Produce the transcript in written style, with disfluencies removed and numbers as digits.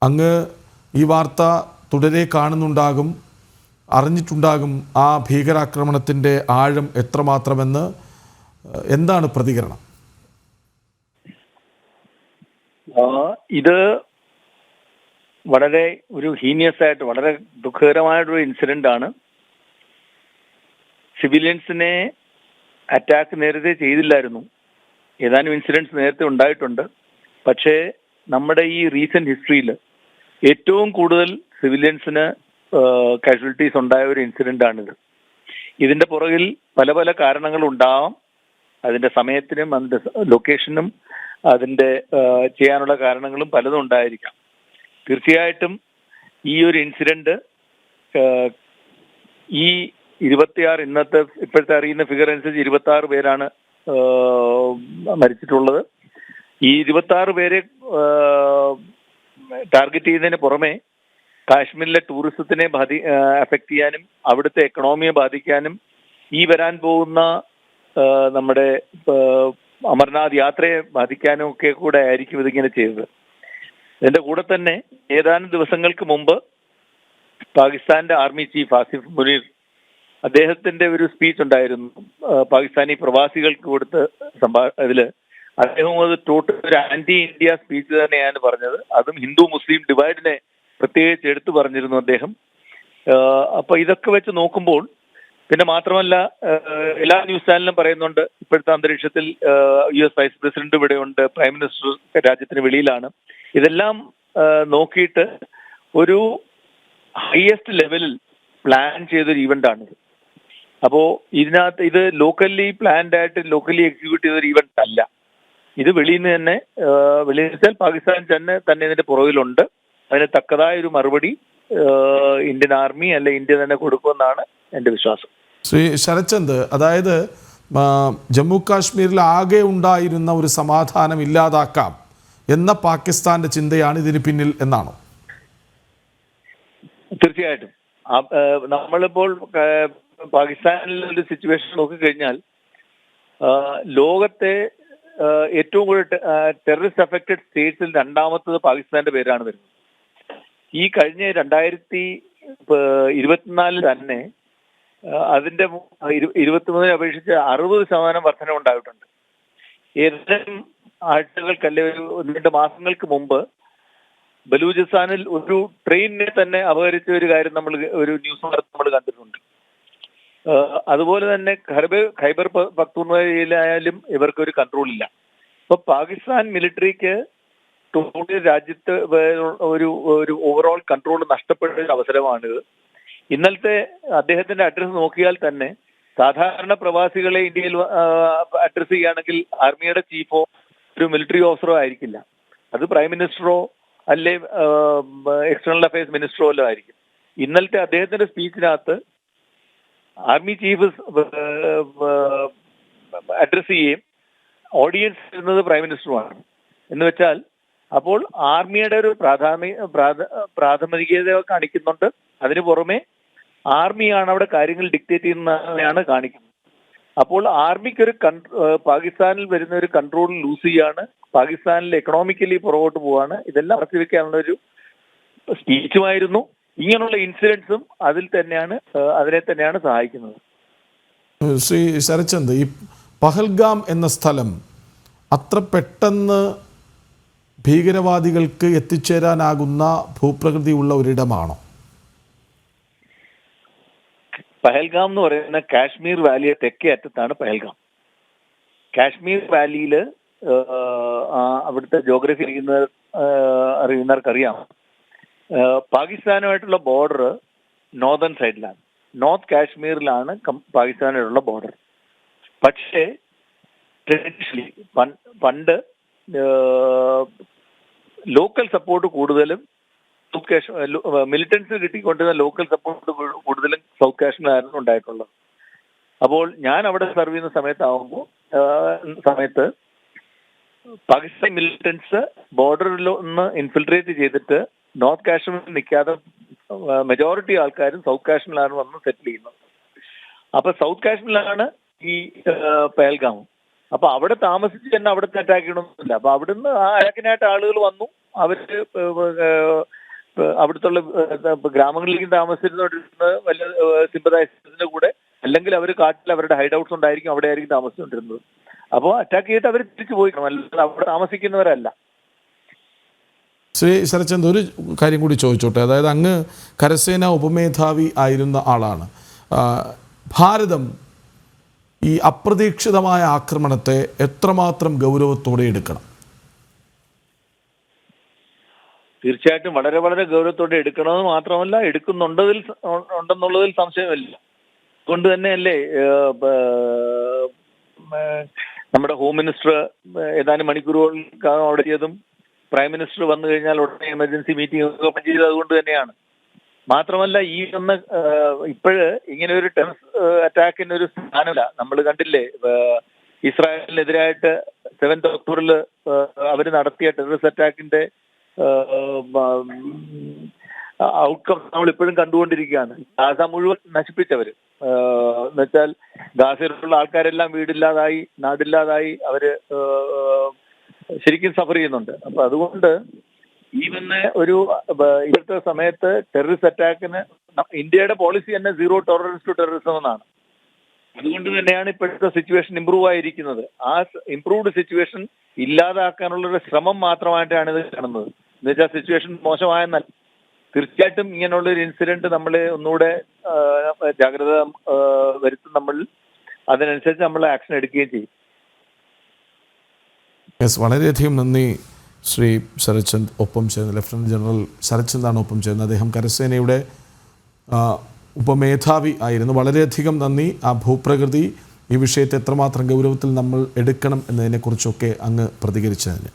അങ്ങ് ഈ വാർത്ത തുടരെ കാണുന്നുണ്ടാകും, അറിഞ്ഞിട്ടുണ്ടാകും ആ ഭീകരാക്രമണത്തിൻ്റെ ആഴം എത്രമാത്രമെന്ന്. എന്താണ് പ്രതികരണം? ഇത് വളരെ ഒരു ഹീനിയസ് ആയിട്ട് വളരെ ദുഃഖകരമായിട്ടൊരു ഇൻസിഡന്റ് ആണ്. സിവിലിയൻസിനെ അറ്റാക്ക് നേരത്തെ ചെയ്തില്ലായിരുന്നു. ഏതാനും ഇൻസിഡൻറ്റ്സ് നേരത്തെ ഉണ്ടായിട്ടുണ്ട്. പക്ഷേ നമ്മുടെ ഈ റീസെന്റ് ഹിസ്റ്ററിയിൽ ഏറ്റവും കൂടുതൽ സിവിലിയൻസിന് കാഷ്വാലിറ്റീസ് ഉണ്ടായ ഒരു ഇൻസിഡന്റ് ആണിത്. ഇതിന്റെ പുറകിൽ പല പല കാരണങ്ങളുണ്ടാവാം. അതിന്റെ സമയത്തിനും അതിന്റെ ലൊക്കേഷനും അതിന്റെ ചെയ്യാനുള്ള കാരണങ്ങളും പലതും ഉണ്ടായിരിക്കാം. തീർച്ചയായിട്ടും ഈ ഒരു ഇൻസിഡന്റ് ഈ 26 ഇന്നത്തെ ഇപ്പോഴത്തെ അറിയുന്ന ഫിഗർ അനുസരിച്ച് 26 പേരാണ് മരിച്ചിട്ടുള്ളത്. ഈ 26 പേരെ ടാർഗറ്റ് ചെയ്യുന്നതിന് പുറമെ കാശ്മീരിലെ ടൂറിസത്തിനെ അഫക്റ്റ് ചെയ്യാനും അവിടുത്തെ എക്കണോമിയെ ബാധിക്കാനും ഈ വരാൻ പോകുന്ന നമ്മുടെ അമർനാഥ് യാത്രയെ ബാധിക്കാനും ഒക്കെ കൂടെ ആയിരിക്കും ഇതിങ്ങനെ ചെയ്തത്. ഇതിന്റെ കൂടെ തന്നെ ഏതാനും ദിവസങ്ങൾക്ക് മുമ്പ് പാകിസ്ഥാന്റെ ആർമി ചീഫ് ആസിഫ് മുനീർ അദ്ദേഹത്തിന്റെ ഒരു സ്പീച്ച് ഉണ്ടായിരുന്നു പാകിസ്ഥാനി പ്രവാസികൾക്ക് കൊടുത്ത് ഇതില്. അദ്ദേഹം അത് ടോട്ടൽ ഒരു ആന്റി ഇന്ത്യ സ്പീച്ച് തന്നെയാണ് പറഞ്ഞത്. അതും ഹിന്ദു മുസ്ലിം ഡിവൈഡിനെ പ്രത്യേകിച്ച് എടുത്തു പറഞ്ഞിരുന്നു അദ്ദേഹം. അപ്പൊ ഇതൊക്കെ വെച്ച് നോക്കുമ്പോൾ, പിന്നെ മാത്രമല്ല എല്ലാ ന്യൂസ് ചാനലിലും പറയുന്നുണ്ട് ഇപ്പോഴത്തെ അന്തരീക്ഷത്തിൽ US വൈസ് പ്രസിഡന്റ് ഇവിടെയുണ്ട്, പ്രൈം മിനിസ്റ്റർ രാജ്യത്തിന് വെളിയിലാണ്. ഇതെല്ലാം നോക്കിയിട്ട് ഒരു ഹയസ്റ്റ് ലെവലിൽ പ്ലാൻ ചെയ്തൊരു ഈവന്റ് ആണിത്. അപ്പോ ഇതിനകത്ത് ഇത് ലോക്കലി പ്ലാൻഡ് ആയിട്ട് ലോക്കലി എക്സിക്യൂട്ട് ചെയ്തൊരു ഈവന്റ് അല്ല. ഇത് വെളിയിൽ നിന്ന് തന്നെ വെച്ചാൽ പാകിസ്ഥാൻ തന്നെ ഇതിന്റെ പുറകിലുണ്ട്. അതിന് തക്കതായ ഒരു മറുപടി ഇന്ത്യൻ ആർമി അല്ലെ ഇന്ത്യ തന്നെ കൊടുക്കുമെന്നാണ് എൻ്റെ വിശ്വാസം. ശ്രീ ശരത്ചന്ദ്, അതായത് ജമ്മു കാശ്മീരിൽ ആകെ ഉണ്ടായിരുന്ന ഒരു സമാധാനം ഇല്ലാതാക്കാം എന്ന പാകിസ്ഥാന്റെ ചിന്തയാണ് ഇതിന് പിന്നിൽ എന്നാണോ? തീർച്ചയായിട്ടും. നമ്മളിപ്പോൾ പാകിസ്ഥാനിലെ ഒരു സിറ്റുവേഷൻ നോക്കിക്കഴിഞ്ഞാൽ ലോകത്തെ ഏറ്റവും കൂടുതൽ ടെററിസ്റ്റ് അഫക്റ്റഡ് സ്റ്റേറ്റ്സിൽ രണ്ടാമത്തത് പാകിസ്ഥാന്റെ പേരാണ് വരുന്നത്. ഈ കഴിഞ്ഞ 2024 തന്നെ അതിന്റെ 23 അപേക്ഷിച്ച് 60% വർധന ഉണ്ടായിട്ടുണ്ട്. ഏതാനും ആഴ്ചകൾക്കല്ലേ ഒരു 2 മാസങ്ങൾക്ക് മുമ്പ് ബലൂചിസ്ഥാനിൽ ഒരു ട്രെയിനിനെ തന്നെ അപഹരിച്ച ഒരു കാര്യം ഒരു ന്യൂസ് നമ്മൾ കണ്ടിട്ടുണ്ട്. അതുപോലെ തന്നെ ഖൈബർ പഖ്തൂൺഖ്വയിലായാലും ഇവർക്കൊരു കൺട്രോൾ ഇല്ല. ഇപ്പൊ പാകിസ്ഥാൻ മിലിറ്ററിക്ക് ടോട്ടൽ രാജ്യത്ത് ഒരു ഓവറോൾ കൺട്രോൾ നഷ്ടപ്പെട്ട ഒരു അവസരമാണിത്. ഇന്നലത്തെ അദ്ദേഹത്തിന്റെ അഡ്രസ് നോക്കിയാൽ തന്നെ സാധാരണ പ്രവാസികളെ ഇന്ത്യയിൽ അഡ്രസ് ചെയ്യുകയാണെങ്കിൽ ആർമിയുടെ ചീഫോ ഒരു മിലിറ്ററി ഓഫീസറോ ആയിരിക്കില്ല. അത് പ്രൈം മിനിസ്റ്ററോ അല്ലെ എക്സ്റ്റേണൽ അഫയേഴ്സ് മിനിസ്റ്ററോ എല്ലാം ആയിരിക്കും. ഇന്നലത്തെ അദ്ദേഹത്തിന്റെ സ്പീച്ചിനകത്ത് ആർമി ചീഫ് അഡ്രസ് ചെയ്യുകയും ഓഡിയൻസ് ഇരുന്നത് പ്രൈം മിനിസ്റ്ററുമാണ്. എന്ന് വെച്ചാൽ അപ്പോൾ ആർമിയുടെ ഒരു പ്രാഥമികത കാണിക്കുന്നുണ്ട്. അതിനു പുറമെ ആർമിയാണ് അവിടെ കാര്യങ്ങൾ ഡിക്റ്റേറ്റ് ചെയ്യുന്നതാണ് കാണിക്കുന്നത്. അപ്പോൾ ആർമിക്കൊരു പാകിസ്ഥാനിൽ വരുന്ന ഒരു കൺട്രോൾ ലൂസ് ചെയ്യാണ്, പാകിസ്ഥാനിൽ എക്കണോമിക്കലി പുറകോട്ട് പോവാണ്. ഇതെല്ലാം നടത്തി വെക്കാനുള്ള ഒരു സ്പീച്ചുമായിരുന്നു. ഇങ്ങനെയുള്ള ഇൻസിഡൻസും അതിനെ തന്നെയാണ് സഹായിക്കുന്നത്. ശ്രീ ശരത്ചന്ദ്, ഈ പഹൽഗാം എന്ന സ്ഥലം അത്ര പെട്ടെന്ന് ഭീകരവാദികൾക്ക് എത്തിച്ചേരാനാകുന്ന ഭൂപ്രകൃതിയുള്ള ഒരിടമാണോ? പഹൽഗാം എന്ന് പറയുന്ന കാശ്മീർ വാലിയെ തെക്കേ അറ്റത്താണ് പഹൽഗാം. കാശ്മീർ വാലിയിൽ അവിടുത്തെ ജോഗ്രഫി അറിയുന്നവർക്കറിയാം, പാകിസ്ഥാനുമായിട്ടുള്ള ബോർഡർ നോർത്തേൺ സൈഡിലാണ്. നോർത്ത് കാശ്മീരിലാണ് പാകിസ്ഥാനായിട്ടുള്ള ബോർഡർ. പക്ഷേ ട്രഡീഷണലി പണ്ട് ലോക്കൽ സപ്പോർട്ട് കൂടുതലും മിലിറ്റൻസ് കിട്ടിക്കൊണ്ടിരുന്ന ലോക്കൽ സപ്പോർട്ട് കൂടുതലും സൗത്ത് കാശ്മീരായിരുന്നു ഉണ്ടായിട്ടുള്ളത്. അപ്പോൾ ഞാൻ അവിടെ സർവ് ചെയ്യുന്ന സമയത്ത് പാകിസ്ഥാൻ മിലിറ്റൻസ് ബോർഡറിൽ ഒന്ന് ഇൻഫിൽട്രേറ്റ് ചെയ്തിട്ട് നോർത്ത് കാശ്മീരിൽ നിൽക്കാതെ മെജോറിറ്റി ആൾക്കാരും സൗത്ത് കാശ്മീരിലാണ് വന്ന് സെറ്റിൽ ചെയ്യുന്നത്. അപ്പൊ സൗത്ത് കാശ്മീരിലാണ് ഈ പഹൽഗാം. അപ്പൊ അവിടെ താമസിച്ച് തന്നെ അവിടുത്തെ അറ്റാക്ക് ചെയ്യണമെന്നില്ല. അപ്പൊ അവിടുന്ന് ആ അറ്റാക്കിനായിട്ട് ആളുകൾ വന്നു. അവര് അവിടുത്തെ ഗ്രാമങ്ങളിലേക്ക് താമസിച്ചിരുന്ന വലിയ സിമ്പതൈസേഴ്സിന്റെ കൂടെ, അല്ലെങ്കിൽ അവർ കാട്ടിൽ അവരുടെ ഹൈഡ് ഔട്ട്സ് ഉണ്ടായിരിക്കും, അവിടെ ആയിരിക്കും താമസിച്ചുകൊണ്ടിരുന്നത്. അപ്പോൾ അറ്റാക്ക് ചെയ്തിട്ട് അവർ തിരിച്ചു പോയി, അല്ലാതെ അവിടെ താമസിക്കുന്നവരല്ല. ശ്രീ ശരത്ചന്ദ്, ഒരു കാര്യം കൂടി ചോദിച്ചോട്ടെ. അതായത് അങ്ങ് കരസേന ഉപമേധാവി ആയിരുന്ന ആളാണ്. ഭാരതം ഈ അപ്രതീക്ഷിതമായ ആക്രമണത്തെ എത്രമാത്രം ഗൗരവത്തോടെ എടുക്കണം? തീർച്ചയായിട്ടും വളരെ വളരെ ഗൗരവത്തോടെ എടുക്കണമെന്ന് മാത്രമല്ല, ഉണ്ടെന്നുള്ളതിൽ സംശയമില്ല. അതുകൊണ്ട് തന്നെയല്ലേ നമ്മുടെ ഹോം മിനിസ്റ്റർ ഏതാനും മണിക്കൂറുകൾക്കകം അവിടെ ചെയ്തതും പ്രൈം മിനിസ്റ്റർ വന്നു കഴിഞ്ഞാൽ ഉടനെ എമർജൻസി മീറ്റിംഗ് ഓപ്പൺ ചെയ്തത് അതുകൊണ്ട് തന്നെയാണ്. മാത്രമല്ല, ഈ ഇപ്പോഴ് ഇങ്ങനെ ഒരു ടെററിസ്റ്റ് അറ്റാക്കിന് ഒരു സ്ഥാനമില്ല. നമ്മൾ കണ്ടില്ലേ, ഇസ്രായേലിനെതിരായിട്ട് 7th ഒക്ടോബറിൽ അവർ നടത്തിയ ടെററിസ്റ്റ് അറ്റാക്കിന്റെ ഔട്ട്കം നമ്മൾ ഇപ്പോഴും കണ്ടുകൊണ്ടിരിക്കുകയാണ്. ഗാസ മുഴുവൻ നശിപ്പിച്ചവര്, എന്നുവെച്ചാൽ ഗാസയിലുള്ള ആൾക്കാരെല്ലാം വീടില്ലാതായി, നാടില്ലാതായി, അവര് ശരിക്കും സഫർ ചെയ്യുന്നുണ്ട്. അപ്പൊ അതുകൊണ്ട് ഈ ഒരു ഇപ്പോഴത്തെ സമയത്ത് ടെററിസ്റ്റ് അറ്റാക്കിന് ഇന്ത്യയുടെ പോളിസി തന്നെ സീറോ ടോളറൻസ് ടു ടെററിസം എന്നാണ്. അതുകൊണ്ട് തന്നെയാണ് ഇപ്പോഴത്തെ സിറ്റുവേഷൻ ഇമ്പ്രൂവ് ആയിരിക്കുന്നത്. ആ ഇമ്പ്രൂവ്ഡ് സിറ്റുവേഷൻ ഇല്ലാതാക്കാനുള്ളൊരു ശ്രമം മാത്രമായിട്ടാണ് ഇത് കാണുന്നത്. എന്നുവെച്ചാൽ സിറ്റുവേഷൻ മോശമായെന്നല്ല. തീർച്ചയായിട്ടും ഇങ്ങനെയുള്ളൊരു ഇൻസിഡന്റ് നമ്മളെ ഒന്നുകൂടെ ജാഗ്രത വരുത്തും. നമ്മൾ അതിനനുസരിച്ച് നമ്മൾ ആക്ഷൻ എടുക്കുകയും ചെയ്യും. വളരെയധികം നന്ദി ശ്രീ ശരത്ചന്ദ്. ഒപ്പം ചേർന്ന് ലഫ്റ്റനന്റ് ജനറൽ ശരത്ചന്ദാണ് ഒപ്പം ചേർന്നത്. അദ്ദേഹം കരസേനയുടെ ഉപമേധാവി ആയിരുന്നു. വളരെയധികം നന്ദി. ആ ഭൂപ്രകൃതി, ഈ വിഷയത്തെ എത്രമാത്രം ഗൗരവത്തിൽ നമ്മൾ എടുക്കണം എന്നതിനെക്കുറിച്ചൊക്കെ അങ്ങ് പ്രതികരിച്ചതിന്.